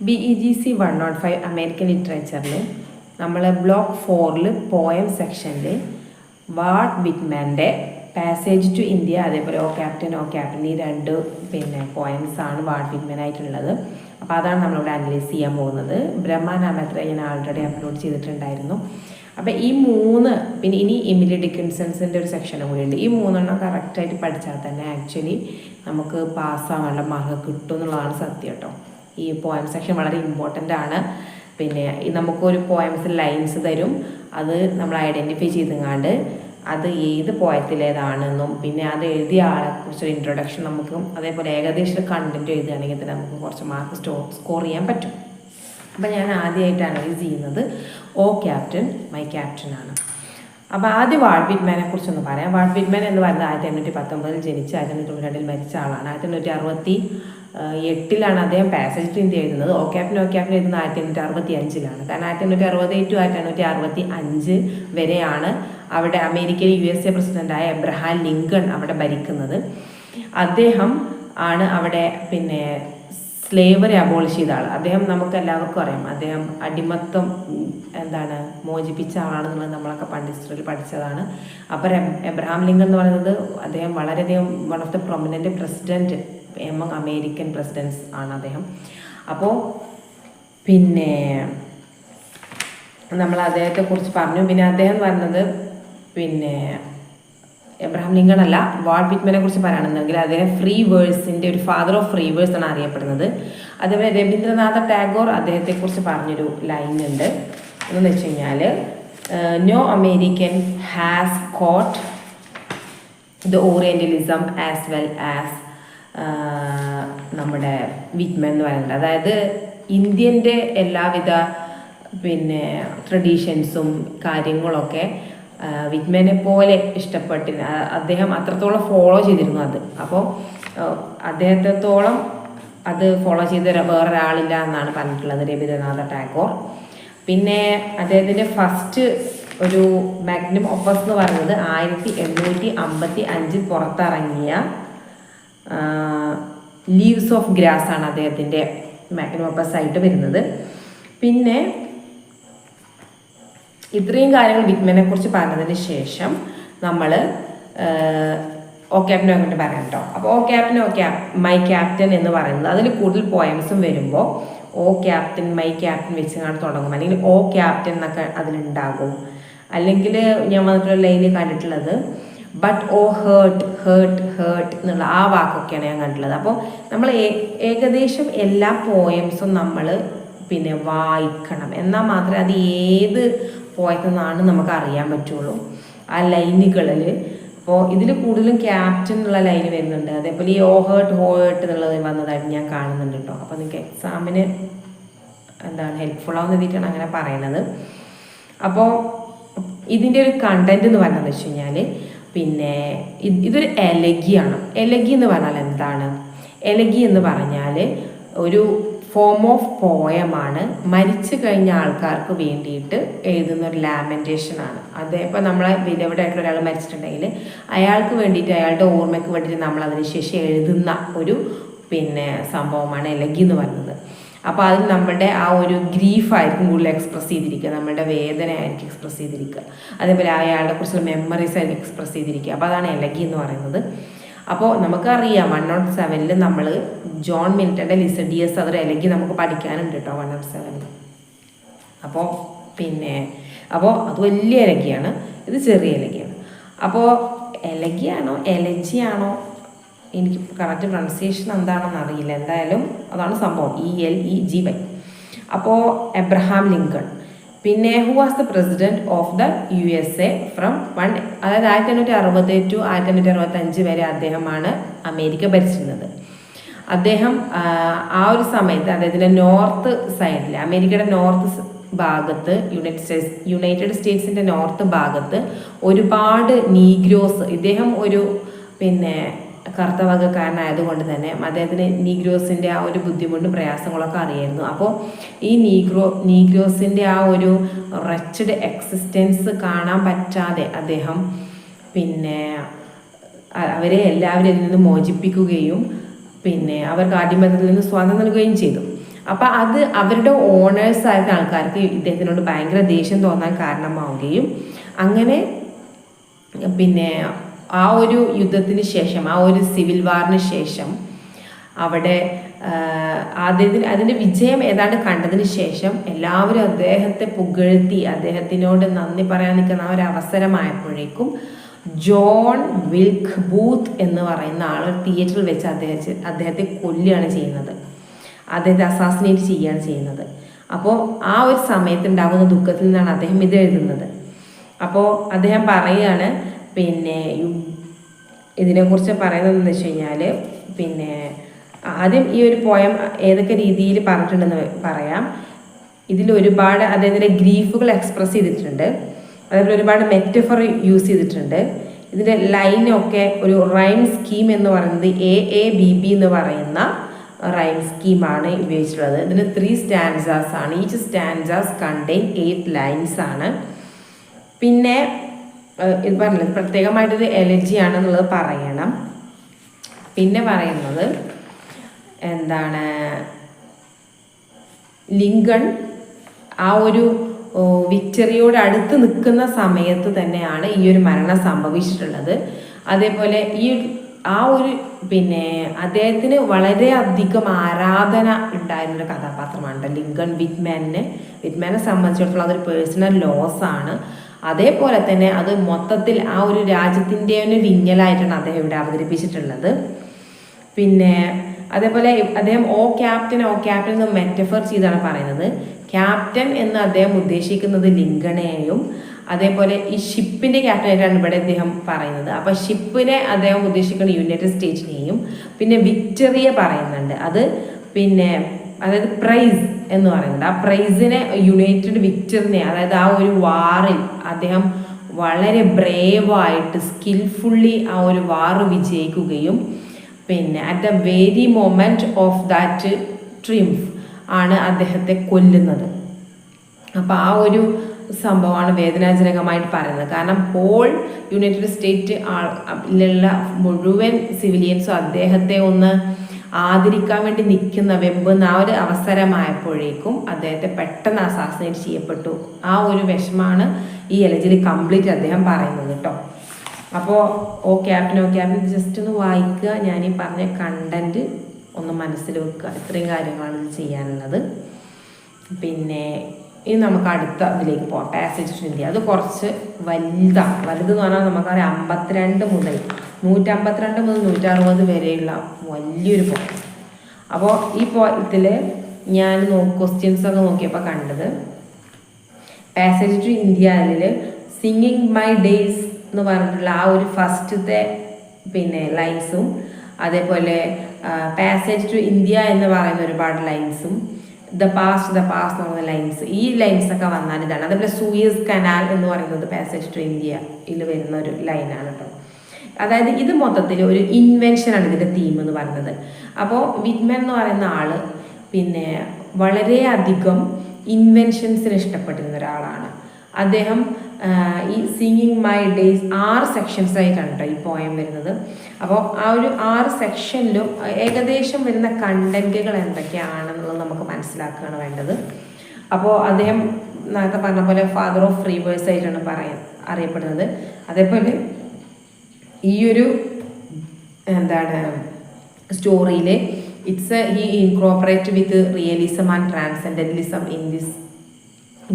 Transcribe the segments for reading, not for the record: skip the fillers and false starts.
BEGC 105 American ലിറ്ററേച്ചറിൽ നമ്മൾ block 4 poem സെക്ഷനിൽ Walt വിറ്റ്മാൻ്റെ passage to India, അതേപോലെ ഓ ക്യാപ്റ്റൻ ഈ രണ്ട് പോയംസാണ് വാൾട്ട് വിറ്റ്മാൻ ആയിട്ടുള്ളത്. അപ്പോൾ അതാണ് നമ്മളിവിടെ അനലൈസ് ചെയ്യാൻ പോകുന്നത്. ബ്രഹ്മാനാമത്ര ഞാൻ ആൾറെഡി അപ്ലോഡ് ചെയ്തിട്ടുണ്ടായിരുന്നു. അപ്പോൾ ഈ മൂന്ന്, പിന്നെ ഇനി എമിലി ഡിക്കിൻസൺസിൻ്റെ ഒരു സെക്ഷനും കൂടി ഉണ്ട്. ഈ മൂന്നെണ്ണം കറക്റ്റായിട്ട് പഠിച്ചാൽ തന്നെ ആക്ച്വലി നമുക്ക് പാസ്സാവാനുള്ള മാർക്ക് കിട്ടും എന്നുള്ളതാണ് സത്യം കേട്ടോ. ഈ പോയം സെക്ഷൻ വളരെ ഇമ്പോർട്ടൻ്റ് ആണ്. പിന്നെ നമുക്കൊരു പോയംസ് ലൈൻസ് തരും, അത് നമ്മൾ ഐഡൻറ്റിഫൈ ചെയ്തെങ്ങാണ്ട് അത് ഏത് പോയത്തിലേതാണെന്നും പിന്നെ അത് എഴുതിയ ആളെക്കുറിച്ചൊരു ഇൻട്രൊഡക്ഷൻ നമുക്കും അതേപോലെ ഏകദേശം കണ്ടൻറ്റ് എഴുതുകയാണെങ്കിൽ തന്നെ നമുക്ക് കുറച്ച് മാർക്ക് സ്കോർ ചെയ്യാൻ പറ്റും. അപ്പോൾ ഞാൻ ആദ്യമായിട്ട് അനലൈസ് ചെയ്യുന്നത് ഓ ക്യാപ്റ്റൻ മൈ ക്യാപ്റ്റൻ ആണ്. അപ്പോൾ ആദ്യം വാൾട്ട് വിറ്റ്മാനെ കുറിച്ചൊന്ന് പറയാം. വാൾട്ട് വിറ്റ്മാൻ എന്ന് പറയുന്നത് 1819 ജനിച്ച് 1892 മരിച്ച ആളാണ്. 1868 അദ്ദേഹം പാസേജ് ടു ഇന്ത്യ എഴുതുന്നത്. ഓ ക്യാപ്റ്റൻ എഴുതുന്നത് 1865 കാരണം 1860 ടു 1865 വരെയാണ് അവിടെ അമേരിക്കയിലെ USA പ്രസിഡൻ്റായ എബ്രഹാം ലിങ്കൺ അവിടെ ഭരിക്കുന്നത്. അദ്ദേഹം ആണ് അവിടെ സ്ലേവറി അബോളിഷ് ചെയ്ത ആൾ. അദ്ദേഹം നമുക്ക് എല്ലാവർക്കും അറിയാം, അദ്ദേഹം അടിമത്തം മോചിപ്പിച്ച ആളാണെന്നുള്ളത് നമ്മളൊക്കെ പണ്ട് ഹിസ്റ്ററിയിൽ പഠിച്ചതാണ്. അപ്പോൾ എബ്രഹാം ലിങ്കൺ എന്ന് പറയുന്നത് അദ്ദേഹം വളരെയധികം one of the prominent president among American presidents ആണ് അദ്ദേഹം. അപ്പോൾ നമ്മൾ അദ്ദേഹത്തെക്കുറിച്ച് പറഞ്ഞു. പിന്നെ അദ്ദേഹം പറഞ്ഞത് എബ്രഹാം ലിങ്കൺ അല്ല, വാൾട്ട് വിറ്റ്മാനെ കുറിച്ച് പറയുകയാണെന്നുണ്ടെങ്കിൽ അദ്ദേഹം ഫ്രീ വേഴ്സിൻ്റെ ഒരു ഫാദർ ഓഫ് ഫ്രീ വേഴ്സ് ആണ് അറിയപ്പെടുന്നത്. അതേപോലെ രവീന്ദ്രനാഥ ടാഗോർ അദ്ദേഹത്തെക്കുറിച്ച് പറഞ്ഞൊരു ലൈൻ ഉണ്ട്. എന്ന് വെച്ച് കഴിഞ്ഞാൽ no American has caught the orientalism as well as നമ്മുടെ വിറ്റ്മാൻ എന്ന് പറയുന്നത്. അതായത് ഇന്ത്യൻ്റെ എല്ലാവിധ ട്രഡീഷൻസും കാര്യങ്ങളൊക്കെ വിറ്റ്മാനെ പോലെ അദ്ദേഹം അത്രത്തോളം ഫോളോ ചെയ്തിരുന്നു അത്. അപ്പോൾ അദ്ദേഹത്തോളം അത് ഫോളോ ചെയ്ത വേറൊരാളില്ല എന്നാണ് പറഞ്ഞിട്ടുള്ളത് രവീന്ദ്രനാഥ ടാഗോർ. പിന്നെ അദ്ദേഹത്തിൻ്റെ ഫസ്റ്റ് ഒരു മാഗ്നം ഓപ്പസ് എന്ന് പറയുന്നത് 1855 പുറത്തിറങ്ങിയ ലീവ്സ് ഓഫ് ഗ്രാസ് ആണ് അദ്ദേഹത്തിൻ്റെ മാഗ്നം ഓപ്പസ് ആയിട്ട് വരുന്നത്. പിന്നെ ഇത്രയും കാര്യങ്ങൾ വിറ്റ്മാനെ കുറിച്ച് പറഞ്ഞതിന് ശേഷം നമ്മൾ ഓ ക്യാപ്റ്റനെ കൊണ്ട് പറയാം കേട്ടോ. അപ്പോൾ ഓ ക്യാപ്റ്റൻ മൈ ക്യാപ്റ്റൻ എന്ന് പറയുന്നത് അതിൽ കൂടുതൽ പോയംസും വരുമ്പോൾ ഓ ക്യാപ്റ്റൻ മൈ ക്യാപ്റ്റൻ വെച്ചാണ് തുടങ്ങും, അല്ലെങ്കിൽ ഓ ക്യാപ്റ്റൻ എന്നൊക്കെ അതിലുണ്ടാകും. അല്ലെങ്കിൽ ഞാൻ വന്നിട്ടുള്ള ലൈനിൽ കണ്ടിട്ടുള്ളത് ബട്ട് ഓ ഹേർട്ട് എന്നുള്ള ആ വാക്കൊക്കെയാണ് ഞാൻ കണ്ടിട്ടുള്ളത്. അപ്പോൾ നമ്മൾ ഏകദേശം എല്ലാ പോയംസും നമ്മൾ വായിക്കണം, എന്നാൽ മാത്രമേ അത് ഏത് പോയത്തിൽ നിന്നാണ് നമുക്ക് അറിയാൻ പറ്റുള്ളൂ ആ ലൈനുകളിൽ. അപ്പോൾ ഇതിൽ കൂടുതലും ക്യാപ്റ്റൻ എന്നുള്ള ലൈന് വരുന്നുണ്ട്. അതേപോലെ ഈ ഓ ഹേർട്ട് എന്നുള്ളത് വന്നതായിട്ട് ഞാൻ കാണുന്നുണ്ട് കേട്ടോ. അപ്പോൾ നിങ്ങൾക്ക് എക്സാമിന് ഹെൽപ്ഫുൾ ആവുന്ന രീതിയിലാണ് അങ്ങനെ പറയണത്. അപ്പോൾ ഇതിൻ്റെ ഒരു കണ്ടന്റ് എന്ന് പറഞ്ഞതെന്ന് വെച്ച് കഴിഞ്ഞാൽ ഇതൊരു എലഗിയാണ്. എലഗി എന്ന് പറഞ്ഞാൽ എന്താണ്? എലഗി എന്ന് പറഞ്ഞാൽ ഒരു ഫോം ഓഫ് പോയമാണ്. മരിച്ചു കഴിഞ്ഞ ആൾക്കാർക്ക് വേണ്ടിയിട്ട് എഴുതുന്ന ഒരു ലാമെൻറ്റേഷനാണ്. അതേപോലെ നമ്മളെ വിധവടായിട്ടുള്ള ഒരാൾ മരിച്ചിട്ടുണ്ടെങ്കിൽ അയാൾക്ക് വേണ്ടിയിട്ട്, അയാളുടെ ഓർമ്മയ്ക്ക് വേണ്ടിയിട്ട് നമ്മൾ അതിനുശേഷം എഴുതുന്ന ഒരു സംഭവമാണ് എലഗി എന്ന് പറയുന്നത്. അപ്പോൾ അതിൽ നമ്മുടെ ആ ഒരു ഗ്രീഫായിരിക്കും കൂടുതൽ എക്സ്പ്രസ് ചെയ്തിരിക്കുക, നമ്മുടെ വേദന ആയിരിക്കും എക്സ്പ്രസ് ചെയ്തിരിക്കുക. അതേപോലെ അയാളുടെ കുറിച്ചുള്ള മെമ്മറീസ് ആയിരിക്കും എക്സ്പ്രസ് ചെയ്തിരിക്കുക. അപ്പോൾ അതാണ് എലഗി എന്ന് പറയുന്നത്. അപ്പോൾ നമുക്കറിയാം 107 നമ്മൾ ജോൺ മിൽട്ടൻ്റെ ലിസഡിയസ് അതൊരു എലഗി നമുക്ക് പഠിക്കാനുണ്ട് കേട്ടോ 107. അപ്പോൾ അത് വലിയ എലഗിയാണ്, ഇത് ചെറിയ എലഗിയാണ്. അപ്പോൾ എലഗിയാണോ എലജിയാണോ എനിക്ക് കറക്റ്റ് പ്രൊണൗൺസിയേഷൻ എന്താണെന്ന് അറിയില്ല, എന്തായാലും അതാണ് സംഭവം, ELEGY. അപ്പോൾ എബ്രഹാം ലിങ്കൺ, പിന്നെ who was the president of the USA from അതായത് 1860 ടു 1865 വരെ അദ്ദേഹമാണ് അമേരിക്ക ഭരിച്ചിരുന്നത്. അദ്ദേഹം ആ ഒരു സമയത്ത് അദ്ദേഹത്തിൻ്റെ നോർത്ത് സൈഡിൽ, അമേരിക്കയുടെ നോർത്ത് ഭാഗത്ത്, യുണൈറ്റഡ് സ്റ്റേറ്റ്സിൻ്റെ നോർത്ത് ഭാഗത്ത് ഒരുപാട് നീഗ്രോസ്, ഇദ്ദേഹം ഒരു കറുത്ത വർഗ്ഗക്കാരനായതുകൊണ്ട് തന്നെ അദ്ദേഹത്തിന് നീഗ്രോസിൻ്റെ ആ ഒരു ബുദ്ധിമുട്ടും പ്രയാസങ്ങളൊക്കെ അറിയായിരുന്നു. അപ്പോൾ ഈ നീഗ്രോസിൻ്റെ ആ ഒരു റെച്ചഡ് എക്സിസ്റ്റൻസ് കാണാൻ പറ്റാതെ അദ്ദേഹം അവരെ എല്ലാവരും ഇതിൽ നിന്ന് മോചിപ്പിക്കുകയും അവർക്ക് അടിമത്തത്തിൽ നിന്ന് സ്വാതന്ത്ര്യം നൽകുകയും ചെയ്തു. അപ്പം അത് അവരുടെ ഓണേഴ്സായിരുന്ന ആൾക്കാർക്ക് ഇദ്ദേഹത്തിനോട് ഭയങ്കര ദേഷ്യം തോന്നാൻ കാരണമാവുകയും അങ്ങനെ പിന്നെ ആ ഒരു യുദ്ധത്തിന് ശേഷം, ആ ഒരു സിവിൽ വാറിന് ശേഷം അവിടെ അതിൻ്റെ വിജയം ഏതാണ്ട് കണ്ടതിന് ശേഷം എല്ലാവരും അദ്ദേഹത്തെ പുകഴ്ത്തി അദ്ദേഹത്തിനോട് നന്ദി പറയാൻ നിൽക്കുന്ന ആ ഒരു അവസരമായപ്പോഴേക്കും ജോൺ വിൽക്ക് ബൂത്ത് എന്ന് പറയുന്ന ആൾ തിയേറ്ററിൽ വെച്ച് അദ്ദേഹത്തെ കൊല്ലുകയാണ് ചെയ്യുന്നത്, അദ്ദേഹത്തെ അസാസിനേറ്റ് ചെയ്യുകയാണ് ചെയ്യുന്നത്. അപ്പോൾ ആ ഒരു സമയത്ത് ഉണ്ടാകുന്ന ദുഃഖത്തിൽ നിന്നാണ് അദ്ദേഹം ഇത് എഴുതുന്നത്. അപ്പോൾ അദ്ദേഹം പറയുകയാണ്, പിന്നെ ഇതിനെക്കുറിച്ച് പറയുന്നതെന്ന് വെച്ച് കഴിഞ്ഞാൽ, പിന്നെ ആദ്യം ഈ ഒരു പോയം ഏതൊക്കെ രീതിയിൽ പറഞ്ഞിട്ടുണ്ടെന്ന് പറയാം. ഇതിൽ ഒരുപാട് അദ്ദേഹത്തിൻ്റെ ഗ്രീഫുകൾ എക്സ്പ്രസ് ചെയ്തിട്ടുണ്ട്, അതേപോലെ ഒരുപാട് മെറ്റഫർ യൂസ് ചെയ്തിട്ടുണ്ട്. ഇതിൻ്റെ ലൈനൊക്കെ ഒരു റൈം സ്കീം എന്ന് പറയുന്നത് AABB എന്ന് പറയുന്ന റൈം സ്കീമാണ് ഉപയോഗിച്ചിട്ടുള്ളത്. ഇതിന് 3 സ്റ്റാൻസാസ് ആണ്. ഈച്ച് സ്റ്റാൻസാസ് കണ്ടെയ്ൻ 8 ലൈൻസ് ആണ്. പിന്നെ ഇത് പറഞ്ഞത് പ്രത്യേകമായിട്ടൊരു എലജി ആണെന്നുള്ളത് പറയണം. പിന്നെ പറയുന്നത് എന്താണ്, ലിങ്കൺ ആ ഒരു വിക്ടറിയോട് അടുത്ത് നിൽക്കുന്ന സമയത്ത് തന്നെയാണ് ഈ ഒരു മരണം സംഭവിച്ചിട്ടുള്ളത്. അതേപോലെ ആ ഒരു പിന്നെ അദ്ദേഹത്തിന് വളരെയധികം ആരാധന ഉണ്ടായിരുന്നൊരു കഥാപാത്രമാണ് ലിങ്കൺ. വിറ്റ്മാനെ സംബന്ധിച്ചിടത്തോളം അതൊരു പേഴ്സണൽ ലോസ് ആണ്. അതേപോലെ തന്നെ അത് മൊത്തത്തിൽ ആ ഒരു രാജ്യത്തിൻ്റെ ഒരു വിങ്ങലായിട്ടാണ് അദ്ദേഹം ഇവിടെ അവതരിപ്പിച്ചിട്ടുള്ളത്. പിന്നെ അതേപോലെ അദ്ദേഹം ഓ ക്യാപ്റ്റൻ എന്ന് മെറ്റഫർ ചെയ്താണ് പറയുന്നത്. ക്യാപ്റ്റൻ എന്ന് അദ്ദേഹം ഉദ്ദേശിക്കുന്നത് ലിങ്കണയെയും അതേപോലെ ഈ ഷിപ്പിൻ്റെ ക്യാപ്റ്റനായിട്ടാണ് ഇവിടെ അദ്ദേഹം പറയുന്നത്. അപ്പോൾ ഷിപ്പിനെ അദ്ദേഹം ഉദ്ദേശിക്കുന്ന യുണൈറ്റഡ് സ്റ്റേറ്റ്സിനെയും പിന്നെ വിക്ടറിയെ പറയുന്നുണ്ട്. അത് പിന്നെ അതായത് പ്രൈസ് എന്ന് പറയുന്നുണ്ട്. ആ പ്രൈസിനെ യുണൈറ്റഡ് വിക്ടറിനെ, അതായത് ആ ഒരു വാറിൽ അദ്ദേഹം വളരെ ബ്രേവായിട്ട് സ്കിൽഫുള്ളി ആ ഒരു വാറ് വിജയിക്കുകയും പിന്നെ at the very moment of that triumph ആണ് അദ്ദേഹത്തെ കൊല്ലുന്നത്. അപ്പോൾ ആ ഒരു സംഭവമാണ് വേദനാജനകമായിട്ട് പറയുന്നത്. കാരണം ഹോൾ യുണൈറ്റഡ് സ്റ്റേറ്റിലുള്ള മുഴുവൻ സിവിലിയൻസും അദ്ദേഹത്തെ ഒന്ന് ആദരിക്കാൻ വേണ്ടി നിൽക്കുന്ന വെമ്പുന്ന ആ ഒരു അവസരമായപ്പോഴേക്കും അദ്ദേഹത്തെ പെട്ടെന്ന് അസാസിനേറ്റ് ചെയ്യപ്പെട്ടു. ആ ഒരു വിഷമാണ് ഈ എലജിൽ കംപ്ലീറ്റ് അദ്ദേഹം പറയുന്നത് കേട്ടോ. അപ്പോൾ ഓ ക്യാപ്റ്റൻ ജസ്റ്റ് ഒന്ന് വായിക്കുക, ഞാൻ ഈ പറഞ്ഞ കണ്ടന്റ് ഒന്ന് മനസ്സിൽ വെക്കുക. ഇത്രയും കാര്യങ്ങളാണ് ഇത് ചെയ്യാനുള്ളത്. പിന്നെ ഇനി നമുക്ക് അടുത്ത ഇതിലേക്ക് പോകാം. Passage to India. അത് കുറച്ച് വലുതാണ്. വലുതെന്ന് പറഞ്ഞാൽ നമുക്കറിയാം 152 മുതൽ 160 വരെയുള്ള വലിയൊരു പോയം. അപ്പോൾ ഈ പോയത്തിൽ ഞാൻ ക്വസ്റ്റ്യൻസൊക്കെ നോക്കിയപ്പോൾ കണ്ടത് പാസേജ് ടു ഇന്ത്യയിൽ സിംഗിങ് മൈ ഡേയ്സ് എന്ന് പറഞ്ഞിട്ടുള്ള ആ ഒരു ഫസ്റ്റത്തെ പിന്നെ ലൈൻസും അതേപോലെ പാസേജ് ടു ഇന്ത്യ എന്ന് പറയുന്ന ഒരുപാട് ലൈൻസും ദ പാസ്റ്റ് എന്ന് പറയുന്ന ലൈൻസ്, ഈ ലൈൻസൊക്കെ വന്നാൽ ഇതാണ്. അതേപോലെ സൂയസ് കനാൽ എന്ന് പറയുന്നത് പാസേജ് ടു ഇന്ത്യയിൽ വരുന്ന ഒരു ലൈനാണ് കേട്ടോ. അതായത് ഇത് മൊത്തത്തിൽ ഒരു ഇൻവെൻഷനാണ് ഇതിൻ്റെ തീം എന്ന് പറയുന്നത്. അപ്പോൾ വിറ്റ്മാൻ എന്ന് പറയുന്ന ആൾ പിന്നെ വളരെയധികം ഇൻവെൻഷൻസിന് ഇഷ്ടപ്പെട്ടിരുന്ന ഒരാളാണ്. അദ്ദേഹം ഈ സിംഗിങ് മൈ ഡേയ്സ് 6 സെക്ഷൻസ് ആയിട്ടാണ് കേട്ടോ ഈ പോയം വരുന്നത്. അപ്പോൾ ആ ഒരു 6 സെക്ഷനിലും ഏകദേശം വരുന്ന കണ്ടന്റുകൾ എന്തൊക്കെയാണെന്നുള്ളത് നമുക്ക് മനസ്സിലാക്കുകയാണ് വേണ്ടത്. അപ്പോൾ അദ്ദേഹം നേരത്തെ പറഞ്ഞ പോലെ ഫാദർ ഓഫ് ഫ്രീവേഴ്സ് ആയിട്ടാണ് അറിയപ്പെടുന്നത്. അതേപോലെ ഈ ഒരു എന്താണ് സ്റ്റോറിയിൽ he incorporate with realism and transcendentalism in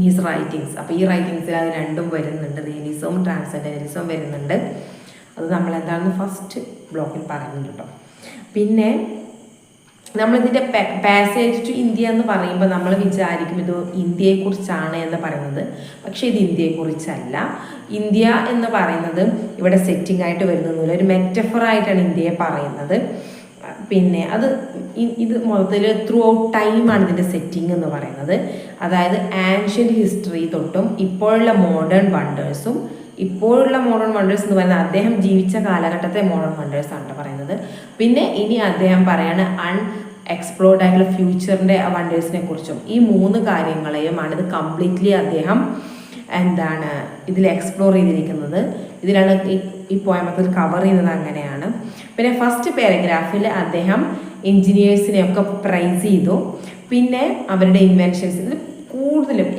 his writings. അപ്പോൾ ഈ റൈറ്റിങ്സിൽ അത് രണ്ടും വരുന്നുണ്ട്, റിയലിസവും ട്രാൻസെൻഡന്റലിസവും വരുന്നുണ്ട്. അത് നമ്മളെന്താണെന്ന് ഫസ്റ്റ് ബ്ലോക്കിൽ പറയുന്നുണ്ട് കേട്ടോ. പിന്നെ നമ്മളിതിൻ്റെ പാസേജ് ടു ഇന്ത്യ എന്ന് പറയുമ്പോൾ നമ്മൾ വിചാരിക്കും ഇത് ഇന്ത്യയെക്കുറിച്ചാണ് എന്ന് പറയുന്നത്. പക്ഷേ ഇത് ഇന്ത്യയെക്കുറിച്ചല്ല. ഇന്ത്യ എന്ന് പറയുന്നത് ഇവിടെ സെറ്റിംഗ് ആയിട്ട് വരുന്നൊന്നുമില്ല, ഒരു മെറ്റഫറായിട്ടാണ് ഇന്ത്യയെ പറയുന്നത്. പിന്നെ ഇത് മൊത്തത്തിൽ ത്രൂ ഔട്ട് ടൈമാണ് ഇതിൻ്റെ സെറ്റിംഗ് എന്ന് പറയുന്നത്. അതായത് ആൻഷ്യൻ്റ് ഹിസ്റ്ററി തൊട്ടും ഇപ്പോഴുള്ള മോഡേൺ വണ്ടേഴ്സും, ഇപ്പോഴുള്ള മോഡേൺ വണ്ടേഴ്സ് എന്ന് പറയുന്നത് അദ്ദേഹം ജീവിച്ച കാലഘട്ടത്തെ മോഡേൺ വണ്ടേഴ്സാണ് പറയുന്നത്. പിന്നെ ഇനി അദ്ദേഹം പറയാണ് അൺഎക്സ്പ്ലോർഡ് ആയിട്ടുള്ള ഫ്യൂച്ചറിൻ്റെ വണ്ടേഴ്സിനെ കുറിച്ചും. ഈ 3 കാര്യങ്ങളെയുമാണ് ഇത് കംപ്ലീറ്റ്ലി അദ്ദേഹം ഇതിൽ എക്സ്പ്ലോർ ചെയ്തിരിക്കുന്നത്. ഇതിലാണ് ഈ പോയമത്തിൽ കവർ ചെയ്യുന്നത് അങ്ങനെയാണ്. പിന്നെ ഫസ്റ്റ് പാരഗ്രാഫിൽ അദ്ദേഹം എൻജിനീയേഴ്സിനെ ഒക്കെ പ്രൈസ് ചെയ്തു. പിന്നെ അവരുടെ ഇൻവെൻഷൻസ്, ഇതിൽ കൂടുതലും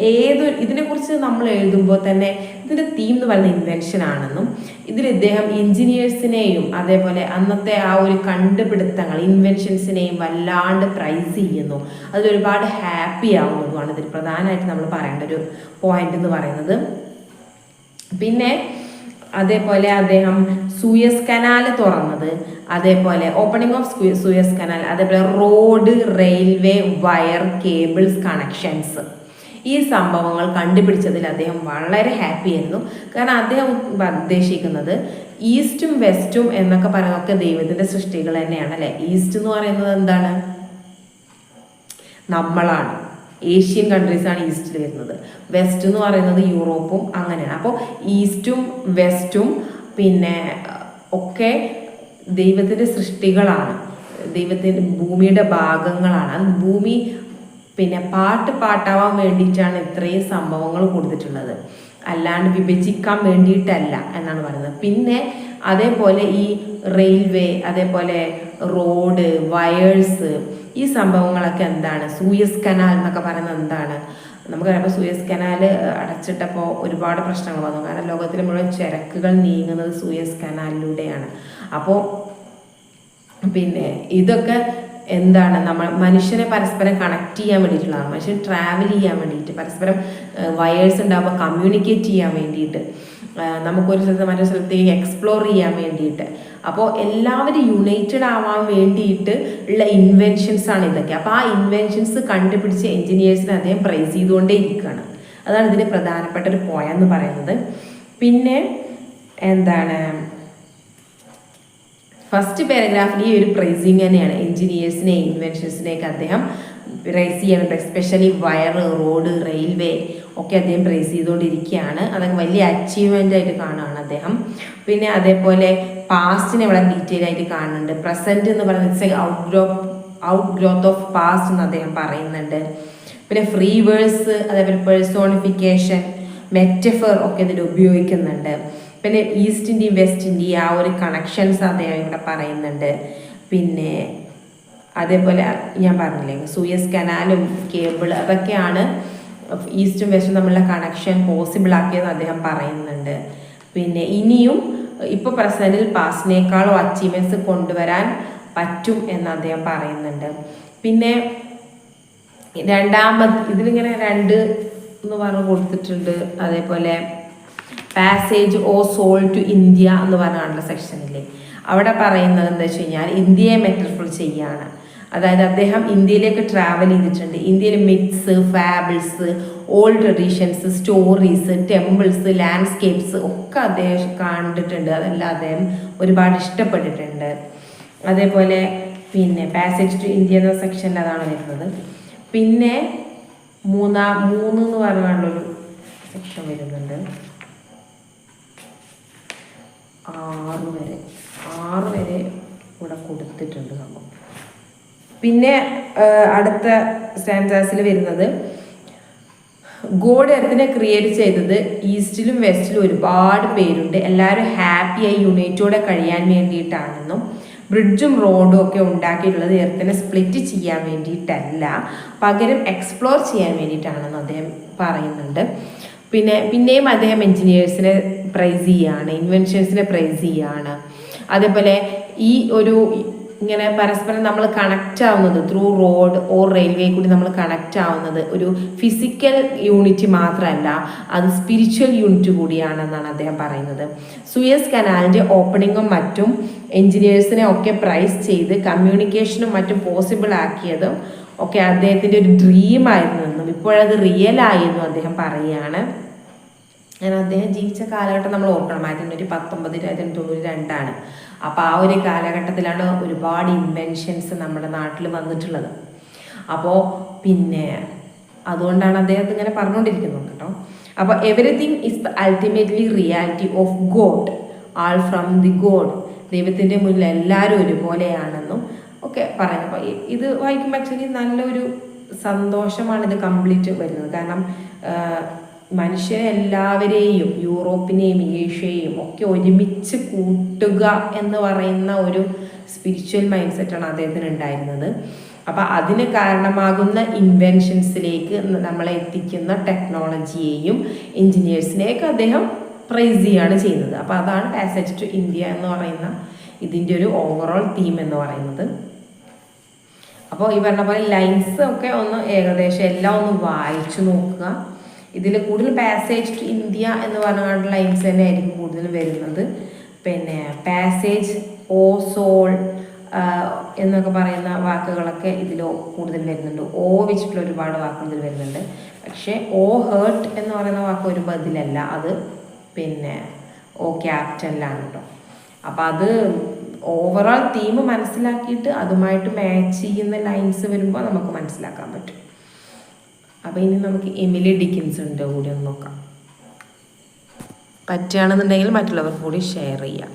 ഇതിനെക്കുറിച്ച് നമ്മൾ എഴുതുമ്പോൾ തന്നെ ഇതിൻ്റെ തീം എന്ന് പറയുന്നത് ഇൻവെൻഷൻ ആണെന്നും ഇതിൽ ഇദ്ദേഹം എൻജിനീയേഴ്സിനെയും അതേപോലെ അന്നത്തെ ആ ഒരു കണ്ടുപിടുത്തങ്ങൾ ഇൻവെൻഷൻസിനെയും വല്ലാണ്ട് പ്രൈസ് ചെയ്യുന്നു, അതിലൊരുപാട് ഹാപ്പി ആവുന്നതുമാണ് ഇതിൽ പ്രധാനമായിട്ട് നമ്മൾ പറയേണ്ട ഒരു പോയിന്റ് എന്ന് പറയുന്നത്. പിന്നെ അതേപോലെ അദ്ദേഹം സൂയസ് കനാൽ തുറന്നത്, അതേപോലെ ഓപ്പണിംഗ് ഓഫ് സൂയസ് കനാൽ, അതേപോലെ road, railway, wire, cables connections, ഈ സംഭവങ്ങൾ കണ്ടുപിടിച്ചതിൽ അദ്ദേഹം വളരെ ഹാപ്പി ആയിരുന്നു. കാരണം അദ്ദേഹം ഉദ്ദേശിക്കുന്നത് ഈസ്റ്റും വെസ്റ്റും എന്നൊക്കെ പറയുന്നതൊക്കെ ദൈവത്തിന്റെ സൃഷ്ടികൾ തന്നെയാണ് അല്ലെ. ഈസ്റ്റ് എന്ന് പറയുന്നത് എന്താണ്? നമ്മളാണ്, ഏഷ്യൻ കൺട്രീസാണ് ഈസ്റ്റിൽ വരുന്നത്. വെസ്റ്റ് എന്ന് പറയുന്നത് യൂറോപ്പും അങ്ങനെയാണ്. അപ്പോൾ ഈസ്റ്റും വെസ്റ്റും പിന്നെ ഒക്കെ ദൈവത്തിൻ്റെ സൃഷ്ടികളാണ്, ദൈവത്തിൻ്റെ ഭൂമിയുടെ ഭാഗങ്ങളാണ്. അത് ഭൂമി പിന്നെ പാട്ടാവാൻ വേണ്ടിയിട്ടാണ് ഇത്രയും സംഭവങ്ങൾ കൊടുത്തിട്ടുള്ളത്, അല്ലാണ്ട് വിഭജിക്കാൻ വേണ്ടിയിട്ടല്ല എന്നാണ് പറയുന്നത്. പിന്നെ അതേപോലെ ഈ റെയിൽവേ, അതേപോലെ റോഡ്, വയേഴ്സ്, ഈ സംഭവങ്ങളൊക്കെ എന്താണ്? സൂയസ് കനാൽ എന്നൊക്കെ പറയുന്നത് എന്താണ്? നമുക്കറിയാം സൂയസ് കനാൽ അടച്ചിട്ടപ്പോൾ ഒരുപാട് പ്രശ്നങ്ങൾ വന്നു. കാരണം ലോകത്തിലെ മുഴുവൻ ചരക്കുകൾ നീങ്ങുന്നത് സൂയസ് കനാലിലൂടെയാണ്. അപ്പോൾ പിന്നെ ഇതൊക്കെ എന്താണ്? നമ്മൾ മനുഷ്യനെ പരസ്പരം കണക്ട് ചെയ്യാൻ വേണ്ടിയിട്ടുള്ളതാണ്, മനുഷ്യൻ ട്രാവൽ ചെയ്യാൻ വേണ്ടിയിട്ട്, പരസ്പരം വയേഴ്സ് ഉണ്ടാകുമ്പോൾ കമ്മ്യൂണിക്കേറ്റ് ചെയ്യാൻ വേണ്ടിയിട്ട്, നമുക്കൊരു സ്ഥലത്ത് മറ്റൊരു സ്ഥലത്തേക്ക് എക്സ്പ്ലോർ ചെയ്യാൻ വേണ്ടിയിട്ട്. അപ്പോൾ എല്ലാവരും യുണൈറ്റഡ് ആവാൻ വേണ്ടിയിട്ട് ഉള്ള ഇൻവെൻഷൻസ് ആണ് ഇതൊക്കെ. അപ്പോൾ ആ ഇൻവെൻഷൻസ് കണ്ടുപിടിച്ച എൻജിനീയേഴ്സിനെ അദ്ദേഹം പ്രൈസ് ചെയ്തുകൊണ്ടേ ഇരിക്കുകയാണ്. അതാണ് ഇതിന് പ്രധാനപ്പെട്ട ഒരു പോയിന്റ് എന്ന് പറയുന്നത്. പിന്നെ എന്താണ്, ഫസ്റ്റ് പാരഗ്രാഫിൽ ഈ ഒരു പ്രൈസിങ് തന്നെയാണ്, എൻജിനീയേഴ്സിനെ ഇൻവെൻഷൻസിനെയൊക്കെ അദ്ദേഹം പ്രൈസ് ചെയ്യണം. എസ്പെഷ്യലി വയർ, റോഡ്, റെയിൽവേ ഒക്കെ അദ്ദേഹം പ്രൈസ് ചെയ്തുകൊണ്ടിരിക്കുകയാണ്. അതൊക്കെ വലിയ അച്ചീവ്മെൻ്റ് ആയിട്ട് കാണുകയാണ് അദ്ദേഹം. പിന്നെ അതേപോലെ പാസ്റ്റിനെ വളരെ ഡീറ്റെയിൽ ആയിട്ട് കാണുന്നുണ്ട്. പ്രസൻറ്റ് എന്ന് പറയുന്നത് ഔട്ട് ഗ്രോത്ത് ഓഫ് പാസ്റ്റ് എന്ന് അദ്ദേഹം പറയുന്നുണ്ട്. പിന്നെ ഫ്രീ വേഴ്സ്, അതേപോലെ പേഴ്സോണിഫിക്കേഷൻ, മെറ്റഫർ ഒക്കെ ഇതിൽ ഉപയോഗിക്കുന്നുണ്ട്. പിന്നെ ഈസ്റ്റ് ഇന്ത്യയും വെസ്റ്റ് ഇന്ത്യ ആ ഒരു കണക്ഷൻസ് അദ്ദേഹം ഇവിടെ പറയുന്നുണ്ട്. പിന്നെ അതേപോലെ ഞാൻ പറഞ്ഞില്ലേ സൂയസ് കനാലും കേബിൾ, അതൊക്കെയാണ് ഈസ്റ്റും വെസ്റ്റും തമ്മിലുള്ള കണക്ഷൻ പോസിബിൾ ആക്കിയെന്ന് അദ്ദേഹം പറയുന്നുണ്ട്. പിന്നെ ഇനിയും ഇപ്പോൾ പ്രസൻറ്റിൽ പാസ്റ്റിനേക്കാളും അച്ചീവ്മെൻറ്റ്സ് കൊണ്ടുവരാൻ പറ്റും എന്ന് അദ്ദേഹം പറയുന്നുണ്ട്. പിന്നെ ഇതിലിങ്ങനെ 2 എന്ന് പറഞ്ഞ് കൊടുത്തിട്ടുണ്ട്. അതേപോലെ passage O soul to India എന്ന് പറഞ്ഞാണല്ലോ സെക്ഷനില്ലേ, അവിടെ പറയുന്നത് എന്താ വെച്ച് കഴിഞ്ഞാൽ ഇന്ത്യയെ മെറ്റഫർ ചെയ്യാണ്. അതായത് അദ്ദേഹം ഇന്ത്യയിലേക്ക് ട്രാവൽ ചെയ്തിട്ടുണ്ട്. ഇന്ത്യയിലെ myths, fables, old traditions, stories, temples, landscapes ഒക്കെ അദ്ദേഹം കണ്ടിട്ടുണ്ട്. അതെല്ലാം അദ്ദേഹം ഒരുപാട് ഇഷ്ടപ്പെട്ടിട്ടുണ്ട്. അതേപോലെ പിന്നെ പാസേജ് ടു ഇന്ത്യ എന്ന സെക്ഷനിൽ അതാണ് വരുന്നത്. പിന്നെ 3 എന്ന് പറഞ്ഞുള്ളൊരു സെക്ഷൻ വരുന്നുണ്ട്. 6 വരെ ഇവിടെ കൊടുത്തിട്ടുണ്ട് സംഭവം. പിന്നെ അടുത്ത സ്റ്റാൻഡേർഡ്സിൽ വരുന്നത് ഗോഡ് എർത്തിനെ ക്രിയേറ്റ് ചെയ്തത് ഈസ്റ്റിലും വെസ്റ്റിലും ഒരുപാട് പേരുണ്ട്, എല്ലാവരും ഹാപ്പിയായി യുണൈറ്റോടെ കഴിയാൻ വേണ്ടിയിട്ടാണെന്നും ബ്രിഡ്ജും റോഡും ഒക്കെ ഉണ്ടാക്കിയിട്ടുള്ളത് എർത്തിനെ സ്പ്ലിറ്റ് ചെയ്യാൻ വേണ്ടിയിട്ടല്ല, പകരം എക്സ്പ്ലോർ ചെയ്യാൻ വേണ്ടിയിട്ടാണെന്ന് അദ്ദേഹം പറയുന്നുണ്ട്. പിന്നെയും അദ്ദേഹം എൻജിനീയേഴ്സിനെ പ്രൈസ് ചെയ്യാണ്, ഇൻവെൻഷൻസിനെ പ്രൈസ് ചെയ്യാണ്. അതേപോലെ ഈ ഒരു ഇങ്ങനെ പരസ്പരം നമ്മൾ കണക്റ്റ് ആവുന്നത് ത്രൂ റോഡ് ഓർ റെയിൽവേ കൂടി നമ്മൾ കണക്റ്റ് ആവുന്നത് ഒരു ഫിസിക്കൽ യൂണിറ്റ് മാത്രമല്ല, അത് സ്പിരിച്വൽ യൂണിറ്റ് കൂടിയാണെന്നാണ് അദ്ദേഹം പറയുന്നത്. സൂയസ് കനാലിൻ്റെ ഓപ്പണിങ്ങും മറ്റും എൻജിനീയേഴ്സിനെ ഒക്കെ പ്രൈസ് ചെയ്ത് കമ്മ്യൂണിക്കേഷനും മറ്റും പോസിബിൾ ആക്കിയതും ഒക്കെ അദ്ദേഹത്തിൻ്റെ ഒരു ഡ്രീമായിരുന്നു എന്നും ഇപ്പോഴത് റിയൽ ആയെന്നും അദ്ദേഹം പറയുകയാണ്. ഞാൻ അദ്ദേഹം ജീവിച്ച കാലഘട്ടം നമ്മൾ ഓർക്കണം, 1919-1992. അപ്പോൾ ആ ഒരു കാലഘട്ടത്തിലാണ് ഒരുപാട് ഇൻവെൻഷൻസ് നമ്മുടെ നാട്ടിൽ വന്നിട്ടുള്ളത്. അപ്പോൾ പിന്നെ അതുകൊണ്ടാണ് അദ്ദേഹം ഇങ്ങനെ പറഞ്ഞുകൊണ്ടിരിക്കുന്നത് കേട്ടോ. അപ്പോൾ everything is the ultimately reality of God, all from the God, ദൈവത്തിൻ്റെ മുന്നിൽ എല്ലാവരും ഒരുപോലെയാണെന്നും ഒക്കെ പറയുന്നത്. അപ്പോൾ ഇത് വായിക്കുമ്പോൾ ആക്ച്വലി നല്ലൊരു സന്തോഷമാണ് ഇത് കംപ്ലീറ്റ് വരുന്നത്. കാരണം മനുഷ്യരെ എല്ലാവരെയും, യൂറോപ്പിനെയും ഏഷ്യയെയും ഒക്കെ ഒരുമിച്ച് കൂട്ടുക എന്ന് പറയുന്ന ഒരു സ്പിരിച്വൽ മൈൻഡ് സെറ്റാണ് അദ്ദേഹത്തിന് ഉണ്ടായിരുന്നത്. അപ്പം അതിന് കാരണമാകുന്ന ഇൻവെൻഷൻസിലേക്ക് നമ്മളെ എത്തിക്കുന്ന ടെക്നോളജിയെയും എൻജിനീയേഴ്സിനെയൊക്കെ അദ്ദേഹം പ്രൈസ് ചെയ്യുകയാണ് ചെയ്യുന്നത്. അപ്പോൾ അതാണ് പാസേജ് ടു ഇന്ത്യ എന്ന് പറയുന്ന ഇതിൻ്റെ ഒരു ഓവറോൾ തീം എന്ന് പറയുന്നത്. അപ്പോൾ ഈ പറഞ്ഞ പോലെ ലൈൻസ് ഒക്കെ ഒന്ന് ഏകദേശം എല്ലാം ഒന്ന് വായിച്ചു നോക്കുക. ഇതിൽ കൂടുതൽ പാസേജ് ടു ഇന്ത്യ എന്ന് പറഞ്ഞ ലൈൻസ് തന്നെ ആയിരിക്കും കൂടുതലും വരുന്നത്. പിന്നെ പാസേജ്, ഓ സോൾ എന്നൊക്കെ പറയുന്ന വാക്കുകളൊക്കെ ഇതിൽ കൂടുതൽ വരുന്നുണ്ട്. ഓ വെച്ചിട്ടുള്ള ഒരുപാട് വാക്കുകൾ ഇതിൽ വരുന്നുണ്ട്. പക്ഷേ ഓ ഹേർട്ട് എന്ന് പറയുന്ന വാക്ക് ഒരു ബദലല്ല, അത് പിന്നെ ഓ ക്യാപ്റ്റനിലാണ് കേട്ടോ. അപ്പം അത് ഓവറോൾ തീം മനസ്സിലാക്കിയിട്ട് അതുമായിട്ട് മാച്ച് ചെയ്യുന്ന ലൈൻസ് വരുമ്പോൾ നമുക്ക് മനസ്സിലാക്കാൻ പറ്റും. അപ്പോൾ ഇനി നമുക്ക് എമിലി ഡിക്കിൻസണിൻ്റെ കൂടി ഒന്ന് നോക്കാം. പറ്റുകയാണെന്നുണ്ടെങ്കിൽ മറ്റുള്ളവർക്ക് കൂടി ഷെയർ ചെയ്യാം.